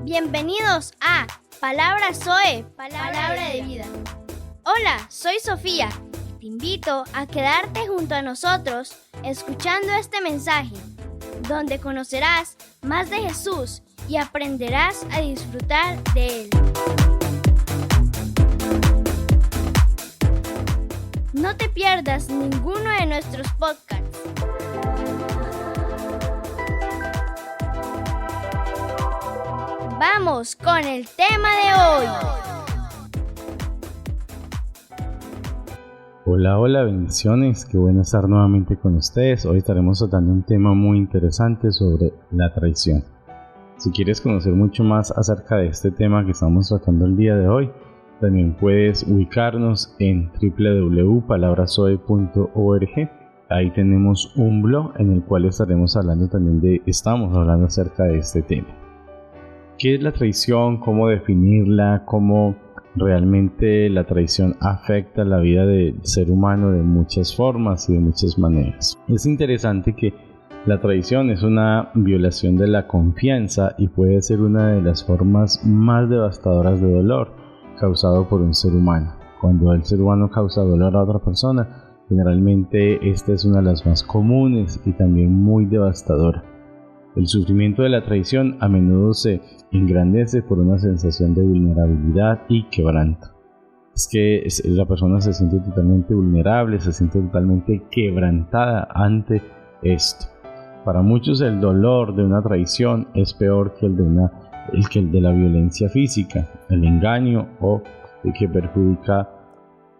Bienvenidos a Palabra Zoe, Palabra de Vida. Hola, soy Sofía. Te invito a quedarte junto a nosotros escuchando este mensaje, donde conocerás más de Jesús y aprenderás a disfrutar de Él. No te pierdas ninguno de nuestros podcasts. Vamos con el tema de hoy. Hola, bendiciones, qué bueno estar nuevamente con ustedes. Hoy estaremos tratando un tema muy interesante sobre la traición. Si quieres conocer mucho más acerca de este tema que estamos tratando el día de hoy, también puedes ubicarnos en www.palabrazoe.org. Ahí tenemos un blog en el cual estamos hablando acerca de este tema. ¿Qué es la traición? ¿Cómo definirla? ¿Cómo realmente la traición afecta la vida del ser humano de muchas formas y de muchas maneras? Es interesante que la traición es una violación de la confianza y puede ser una de las formas más devastadoras de dolor causado por un ser humano. Cuando el ser humano causa dolor a otra persona, generalmente esta es una de las más comunes y también muy devastadora. El sufrimiento de la traición a menudo se engrandece por una sensación de vulnerabilidad y quebranto. Es que la persona se siente totalmente vulnerable, se siente totalmente quebrantada ante esto. Para muchos el dolor de una traición es peor que el de la violencia física, el engaño o el que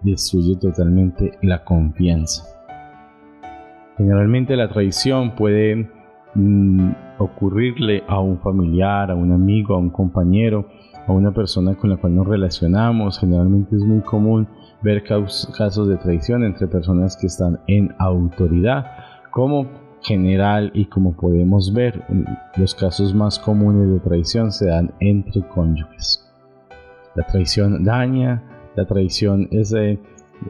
destruye totalmente la confianza. Generalmente la traición puede ocurrirle a un familiar, a un amigo, a un compañero, a una persona con la cual nos relacionamos. Generalmente es muy común ver casos de traición entre personas que están en autoridad. Como general y como podemos ver, los casos más comunes de traición se dan entre cónyuges. La traición daña, la traición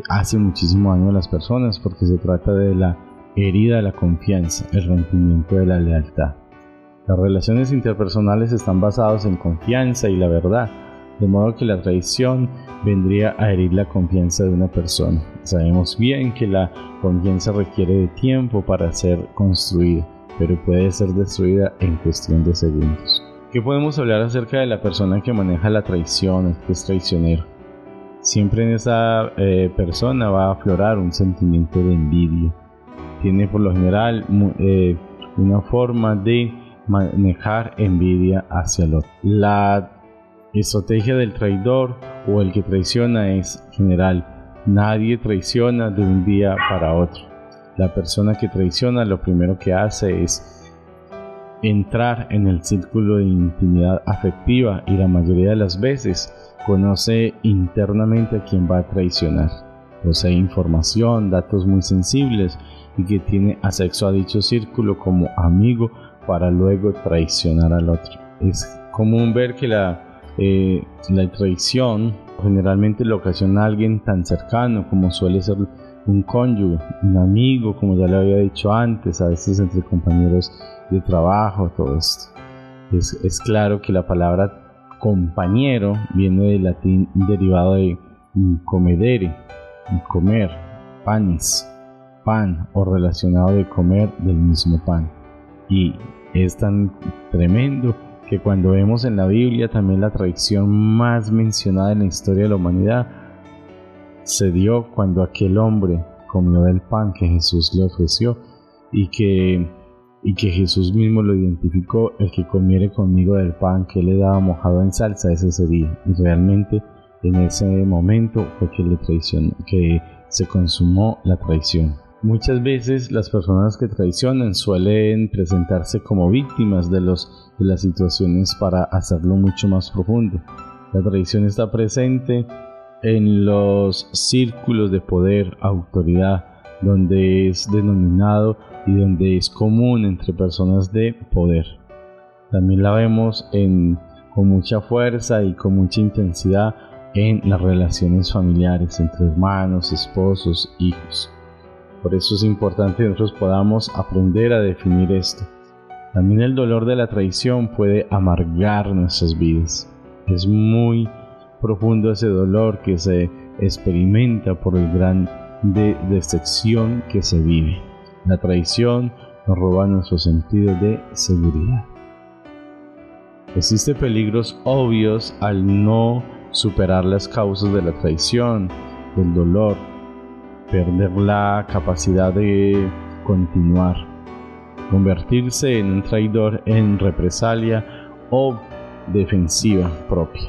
hace muchísimo daño a las personas porque se trata de la herida de la confianza, el rompimiento de la lealtad. Las relaciones interpersonales están basadas en confianza y la verdad, de modo que la traición vendría a herir la confianza de una persona. Sabemos bien que la confianza requiere de tiempo para ser construida, pero puede ser destruida en cuestión de segundos. ¿Qué podemos hablar acerca de la persona que maneja la traición, el que es traicionero? Siempre en esa persona va a aflorar un sentimiento de envidia. Tiene por lo general una forma de manejar envidia hacia el otro. La estrategia del traidor o el que traiciona es general. Nadie traiciona de un día para otro. La persona que traiciona lo primero que hace es entrar en el círculo de intimidad afectiva y la mayoría de las veces conoce internamente a quien va a traicionar. Posee información, datos muy sensibles y que tiene acceso a dicho círculo como amigo para luego traicionar al otro. Es común ver que la traición generalmente lo ocasiona a alguien tan cercano como suele ser un cónyuge, un amigo, como ya le había dicho antes, a veces entre compañeros de trabajo, todo esto. Es claro que la palabra compañero viene del latín derivado de comedere, comer, panis, pan, o relacionado de comer del mismo pan. Y es tan tremendo que cuando vemos en la Biblia también la traición más mencionada en la historia de la humanidad se dio cuando aquel hombre comió del pan que Jesús le ofreció y que Jesús mismo lo identificó: el que comiere conmigo del pan que le daba mojado en salsa, ese sería. Y realmente en ese momento fue que se consumó la traición. Muchas veces las personas que traicionan suelen presentarse como víctimas de las situaciones para hacerlo mucho más profundo. La traición está presente en los círculos de poder, autoridad, donde es denominado y donde es común entre personas de poder. También la vemos con mucha fuerza y con mucha intensidad en las relaciones familiares entre hermanos, esposos, hijos. Por eso es importante que nosotros podamos aprender a definir esto. También el dolor de la traición puede amargar nuestras vidas. Es muy profundo ese dolor que se experimenta por el gran decepción que se vive. La traición nos roba nuestro sentido de seguridad. Existen peligros obvios al no superar las causas de la traición, del dolor, perder la capacidad de continuar, convertirse en un traidor en represalia o defensiva propia.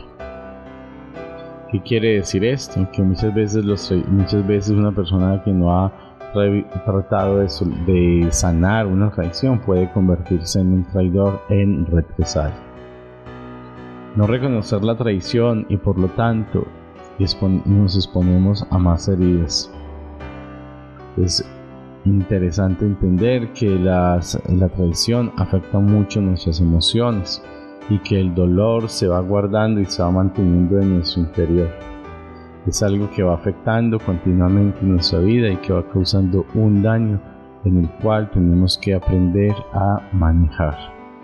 ¿Qué quiere decir esto? Que muchas veces una persona que no ha tratado de sanar una traición puede convertirse en un traidor en represalia. No reconocer la traición y por lo tanto nos exponemos a más heridas. Es interesante entender que la traición afecta mucho nuestras emociones y que el dolor se va guardando y se va manteniendo en nuestro interior. Es algo que va afectando continuamente nuestra vida y que va causando un daño en el cual tenemos que aprender a manejar.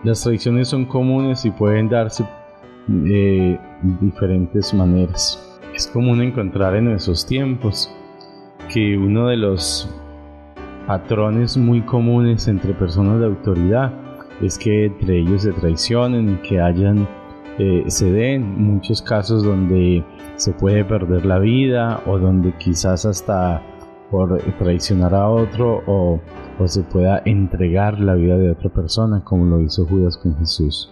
Las traiciones son comunes y pueden darse de diferentes maneras. Es común encontrar en nuestros tiempos que uno de los patrones muy comunes entre personas de autoridad es que entre ellos se traicionen y que se den muchos casos donde se puede perder la vida o donde quizás hasta por traicionar a otro o se pueda entregar la vida de otra persona, como lo hizo Judas con Jesús.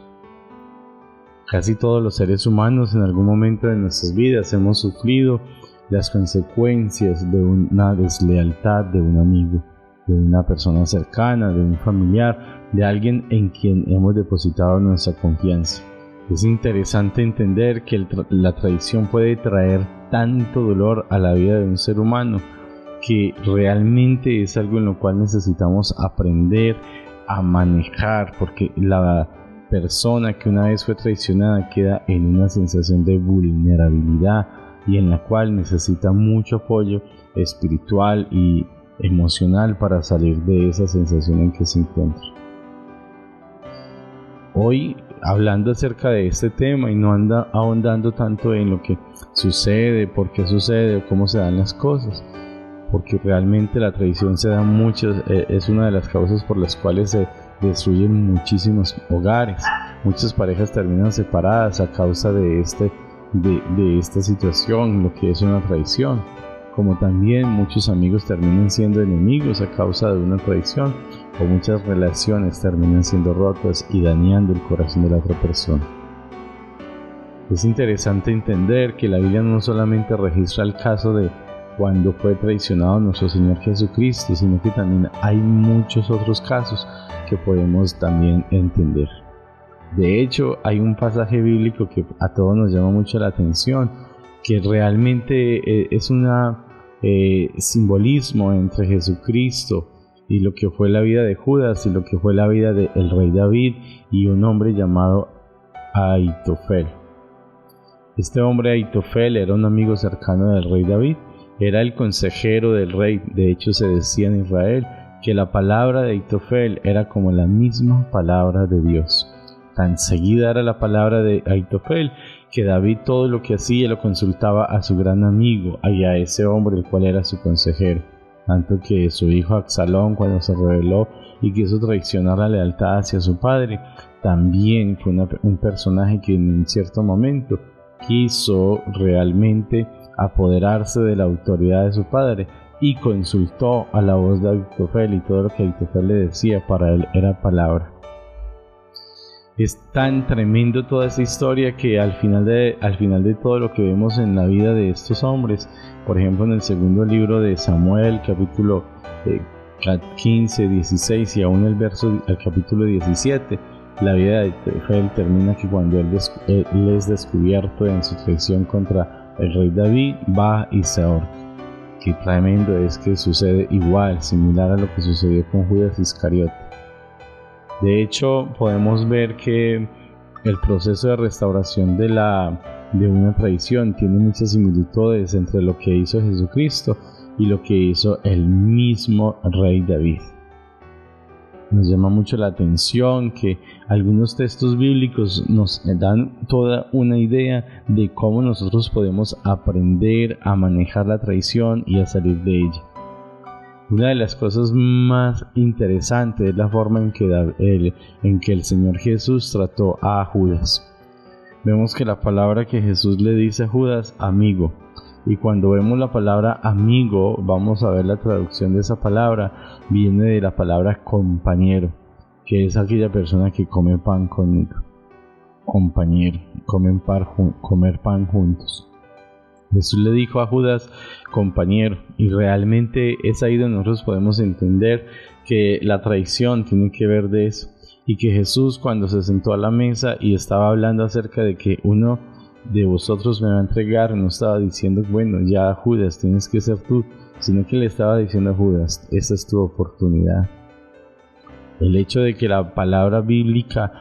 Casi todos los seres humanos en algún momento de nuestras vidas hemos sufrido las consecuencias de una deslealtad de un amigo, de una persona cercana, de un familiar, de alguien en quien hemos depositado nuestra confianza. Es interesante entender que la traición puede traer tanto dolor a la vida de un ser humano que realmente es algo en lo cual necesitamos aprender a manejar, porque la persona que una vez fue traicionada queda en una sensación de vulnerabilidad y en la cual necesita mucho apoyo espiritual y emocional para salir de esa sensación en que se encuentra. Hoy, hablando acerca de este tema y no ahondando tanto en lo que sucede, por qué sucede o cómo se dan las cosas, porque realmente la traición se da es una de las causas por las cuales se destruyen muchísimos hogares. Muchas parejas terminan separadas a causa de esta situación, lo que es una traición. Como también muchos amigos terminan siendo enemigos a causa de una traición, o muchas relaciones terminan siendo rotas y dañando el corazón de la otra persona. Es interesante entender que la Biblia no solamente registra el caso de cuando fue traicionado nuestro Señor Jesucristo, sino que también hay muchos otros casos que podemos también entender. De hecho, hay un pasaje bíblico que a todos nos llama mucho la atención, que realmente es un simbolismo entre Jesucristo y lo que fue la vida de Judas y lo que fue la vida del rey David y un hombre llamado Ahitofel. Este hombre Ahitofel era un amigo cercano del rey David, era el consejero del rey. De hecho, se decía en Israel que la palabra de Ahitofel era como la misma palabra de Dios. Tan seguida era la palabra de Ahitofel que David todo lo que hacía lo consultaba a su gran amigo y a ese hombre el cual era su consejero. Tanto que su hijo Absalón, cuando se rebeló y quiso traicionar la lealtad hacia su padre, también fue un personaje que en un cierto momento quiso realmente apoderarse de la autoridad de su padre y consultó a la voz de Ahitofel, y todo lo que Ahitofel le decía para él era palabra. Es tan tremendo toda esta historia que al final de todo lo que vemos en la vida de estos hombres, por ejemplo en el segundo libro de Samuel, capítulo 15, 16 y aún el capítulo 17, la vida de Ahitofel termina que cuando él es descubierto en su traición contra el rey David, va y se ahorca. Qué tremendo es que sucede igual, similar a lo que sucedió con Judas Iscariote. De hecho, podemos ver que el proceso de restauración de una traición tiene muchas similitudes entre lo que hizo Jesucristo y lo que hizo el mismo rey David. Nos llama mucho la atención que algunos textos bíblicos nos dan toda una idea de cómo nosotros podemos aprender a manejar la traición y a salir de ella. Una de las cosas más interesantes es la forma en que el Señor Jesús trató a Judas. Vemos que la palabra que Jesús le dice a Judas, amigo. Y cuando vemos la palabra amigo, vamos a ver la traducción de esa palabra, viene de la palabra compañero, que es aquella persona que come pan conmigo. Compañero, comer pan juntos. Jesús le dijo a Judas, compañero, y realmente es ahí donde nosotros podemos entender que la traición tiene que ver de eso, y que Jesús, cuando se sentó a la mesa y estaba hablando acerca de que uno de vosotros me va a entregar, no estaba diciendo, bueno, ya Judas, tienes que ser tú, sino que le estaba diciendo a Judas, esta es tu oportunidad. El hecho de que la palabra bíblica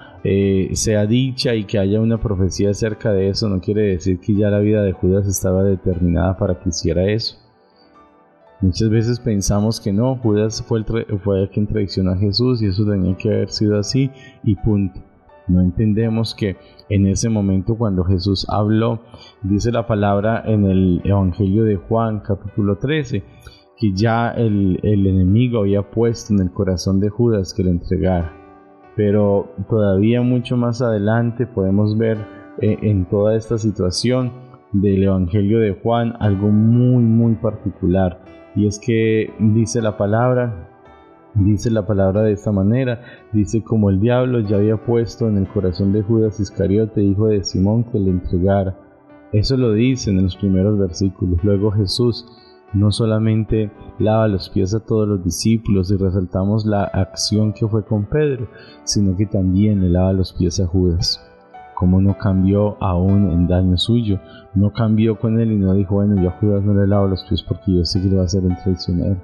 sea dicha y que haya una profecía acerca de eso no quiere decir que ya la vida de Judas estaba determinada para que hiciera eso. Muchas veces pensamos que no, Judas fue el quien traicionó a Jesús y eso tenía que haber sido así y punto. No entendemos que en ese momento cuando Jesús habló, dice la palabra en el Evangelio de Juan capítulo 13, que ya el enemigo había puesto en el corazón de Judas que lo entregara. Pero todavía mucho más adelante podemos ver en toda esta situación del Evangelio de Juan algo muy muy particular, y es que dice la palabra de esta manera, dice como el diablo ya había puesto en el corazón de Judas Iscariote, hijo de Simón, que le entregara. Eso lo dice en los primeros versículos. Luego Jesús no solamente lava los pies a todos los discípulos y resaltamos la acción que fue con Pedro, sino que también le lava los pies a Judas. Como no cambió aún en daño suyo, no cambió con él y no dijo, bueno, yo a Judas no le lavo los pies porque yo sé que le va a ser el traicionero.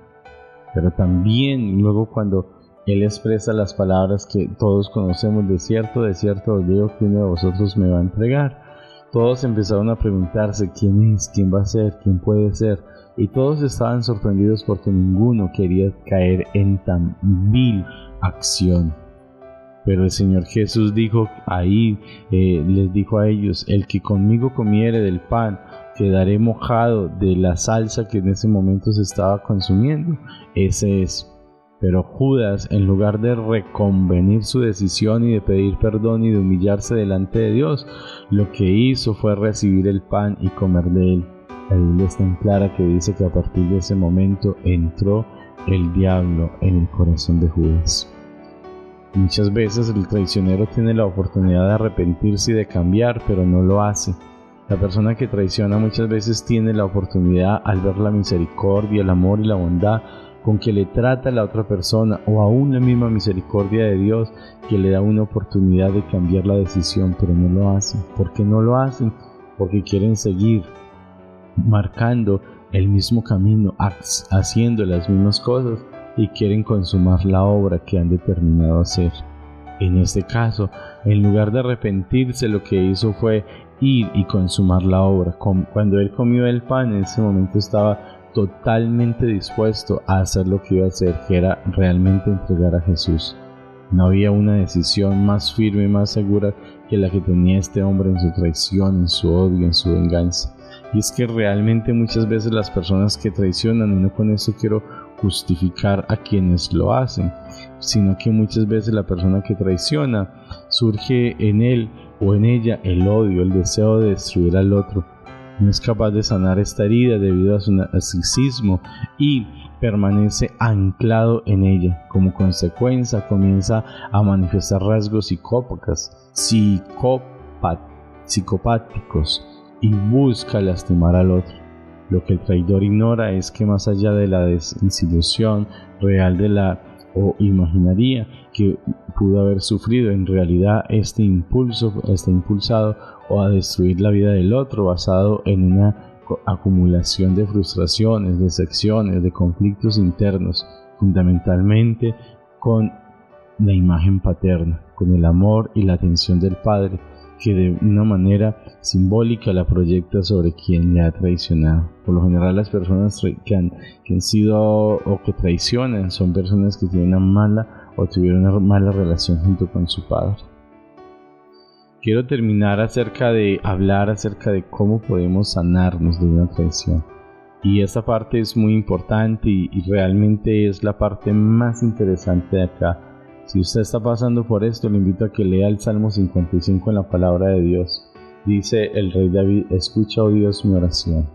Pero también luego cuando él expresa las palabras que todos conocemos, de cierto os digo que uno de vosotros me va a entregar. Todos empezaron a preguntarse quién es, quién va a ser, quién puede ser. Y todos estaban sorprendidos porque ninguno quería caer en tan vil acción. Pero el Señor Jesús dijo ahí, les dijo a ellos, el que conmigo comiere del pan, quedaré mojado de la salsa que en ese momento se estaba consumiendo. Ese es. Pero Judas, en lugar de reconvenir su decisión y de pedir perdón y de humillarse delante de Dios, lo que hizo fue recibir el pan y comer de él. La Biblia es tan clara que dice que a partir de ese momento entró el diablo en el corazón de Judas. Muchas veces el traicionero tiene la oportunidad de arrepentirse y de cambiar, pero no lo hace. La persona que traiciona muchas veces tiene la oportunidad, al ver la misericordia, el amor y la bondad con que le trata a la otra persona, o aún la misma misericordia de Dios que le da una oportunidad de cambiar la decisión, pero no lo hacen. ¿Por qué no lo hacen? Porque quieren seguir marcando el mismo camino, haciendo las mismas cosas y quieren consumar la obra que han determinado hacer. En este caso, en lugar de arrepentirse, lo que hizo fue ir y consumar la obra. Cuando él comió el pan, en ese momento estaba totalmente dispuesto a hacer lo que iba a hacer, que era realmente entregar a Jesús. No había una decisión más firme, más segura que la que tenía este hombre en su traición, en su odio, en su venganza. Y es que realmente muchas veces las personas que traicionan, y no con eso quiero justificar a quienes lo hacen, sino que muchas veces la persona que traiciona, surge en él o en ella el odio, el deseo de destruir al otro. No es capaz de sanar esta herida debido a su narcisismo y permanece anclado en ella. Como consecuencia comienza a manifestar rasgos psicopáticos y busca lastimar al otro. Lo que el traidor ignora es que más allá de la desilusión real o imaginaria que pudo haber sufrido, en realidad este impulso está impulsado a destruir la vida del otro, basado en una acumulación de frustraciones, de secciones, de conflictos internos, fundamentalmente con la imagen paterna, con el amor y la atención del padre, que de una manera simbólica la proyecta sobre quien le ha traicionado. Por lo general, las personas que han sido o que traicionan son personas que tienen una mala o tuviera una mala relación junto con su padre. Quiero terminar hablar acerca de cómo podemos sanarnos de una traición. Y esta parte es muy importante y realmente es la parte más interesante de acá. Si usted está pasando por esto, le invito a que lea el Salmo 55 en la palabra de Dios. Dice el rey David: escucha, oh Dios, mi oración.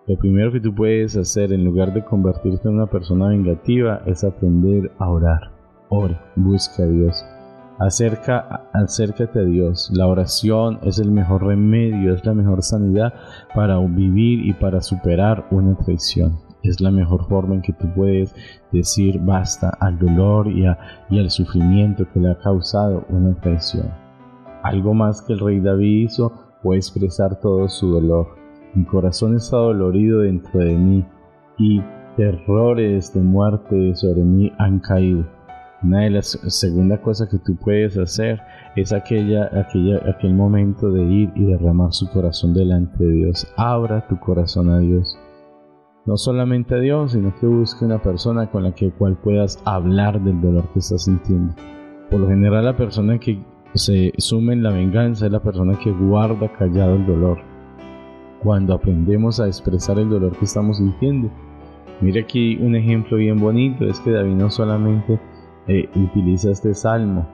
Lo primero que tú puedes hacer en lugar de convertirte en una persona vengativa es aprender a orar. Ore, busca a Dios. Acércate a Dios. La oración es el mejor remedio, es la mejor sanidad para vivir y para superar una traición. Es la mejor forma en que tú puedes decir basta al dolor y al sufrimiento que le ha causado una traición. Algo más que el rey David hizo fue expresar todo su dolor. Mi corazón está dolorido dentro de mí y terrores de muerte sobre mí han caído. Una de las segunda cosa que tú puedes hacer es aquel momento de ir y derramar su corazón delante de Dios. Abra tu corazón a Dios. No solamente a Dios, sino que busque una persona con la cual puedas hablar del dolor que estás sintiendo. Por lo general, la persona que se sume en la venganza es la persona que guarda callado el dolor. Cuando aprendemos a expresar el dolor que estamos sintiendo. Mira aquí un ejemplo bien bonito, es que David no solamente utiliza este salmo,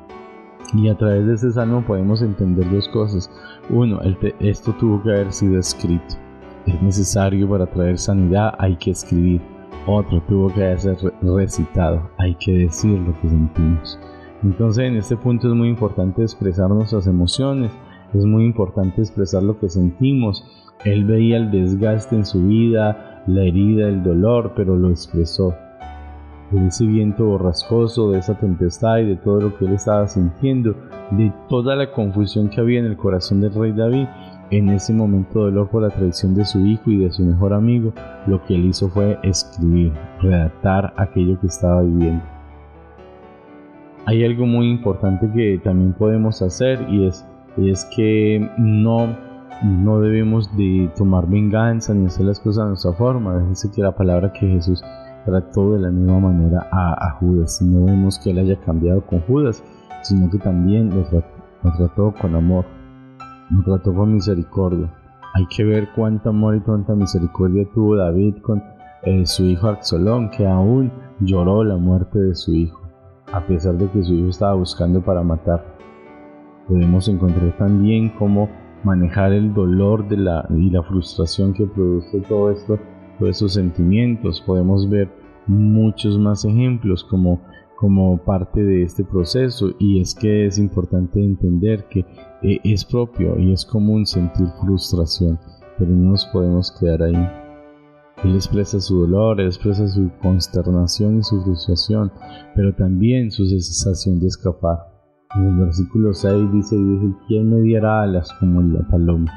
y a través de este salmo podemos entender dos cosas. Uno, esto tuvo que haber sido escrito. Es necesario para traer sanidad, hay que escribir. Otro, tuvo que haber sido recitado, hay que decir lo que sentimos. Entonces en este punto es muy importante expresar nuestras emociones, es muy importante expresar lo que sentimos. Él veía el desgaste en su vida, la herida, el dolor, pero lo expresó. De ese viento borrascoso, de esa tempestad y de todo lo que él estaba sintiendo, de toda la confusión que había en el corazón del rey David, en ese momento de dolor por la traición de su hijo y de su mejor amigo, lo que él hizo fue escribir, redactar aquello que estaba viviendo. Hay algo muy importante que también podemos hacer y es que no debemos de tomar venganza ni hacer las cosas a nuestra forma. Déjese que la palabra que Jesús trató de la misma manera a Judas. No vemos que él haya cambiado con Judas, sino que también lo trató con amor, lo trató con misericordia. Hay que ver cuánto amor y cuánta misericordia tuvo David con su hijo Absalón, que aún lloró la muerte de su hijo, a pesar de que su hijo estaba buscando para matar. Podemos encontrar también cómo manejar el dolor y la frustración que produce todo esto, todos esos sentimientos. Podemos ver muchos más ejemplos como parte de este proceso, y es que es importante entender que es propio y es común sentir frustración, pero no nos podemos quedar ahí. Él expresa su dolor, él expresa su consternación y su frustración, pero también su sensación de escapar. En el versículo 6 dice: ¿quién me diera alas como la paloma?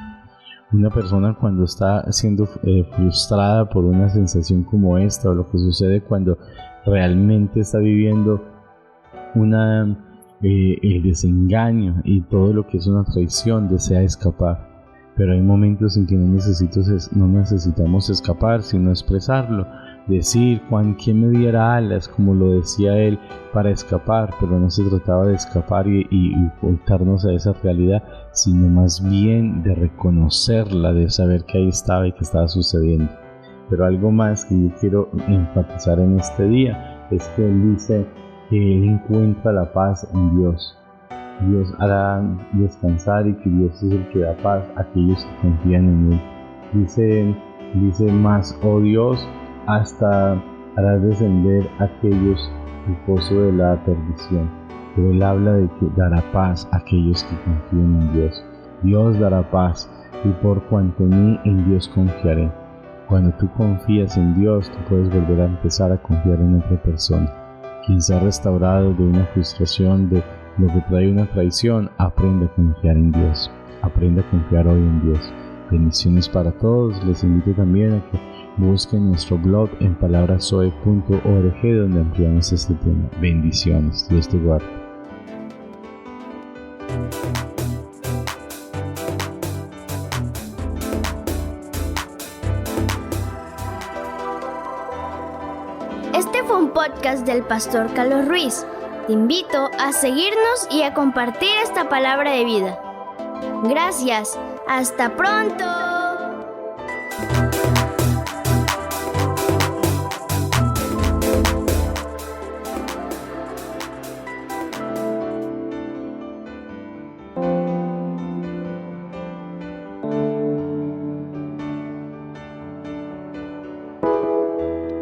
Una persona cuando está siendo frustrada por una sensación como esta, o lo que sucede cuando realmente está viviendo el desengaño y todo lo que es una traición, desea escapar. Pero hay momentos en que no necesitamos escapar, sino expresarlo. Decir: ¿quién me diera alas? Como lo decía él, para escapar. Pero no se trataba de escapar y ocultarnos a esa realidad, sino más bien de reconocerla, de saber que ahí estaba y que estaba sucediendo. Pero algo más que yo quiero enfatizar en este día es que él dice que él encuentra la paz en Dios. Dios hará descansar, y que Dios es el que da paz a aquellos que confían en él. Dice más: oh Dios, hasta harás descender a aquellos el pozo de la perdición. Pero él habla de que dará paz a aquellos que confían en Dios. Dios dará paz, y por cuanto en Dios confiaré. Cuando tú confías en Dios, tú puedes volver a empezar a confiar en otra persona. Quien se ha restaurado de una frustración, de lo que trae una traición, aprende a confiar en Dios. Aprende a confiar hoy en Dios. Bendiciones para todos. Les invito también a que busquen nuestro blog en palabrasoe.org, donde ampliamos este tema. Bendiciones. Dios te guarde. Este fue un podcast del pastor Carlos Ruiz. Te invito a seguirnos y a compartir esta palabra de vida. Gracias. ¡Hasta pronto!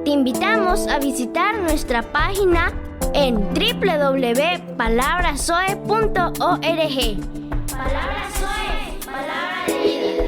Te invitamos a visitar nuestra página en www.palabrasoe.org. Palabra Zoe, palabra de vida.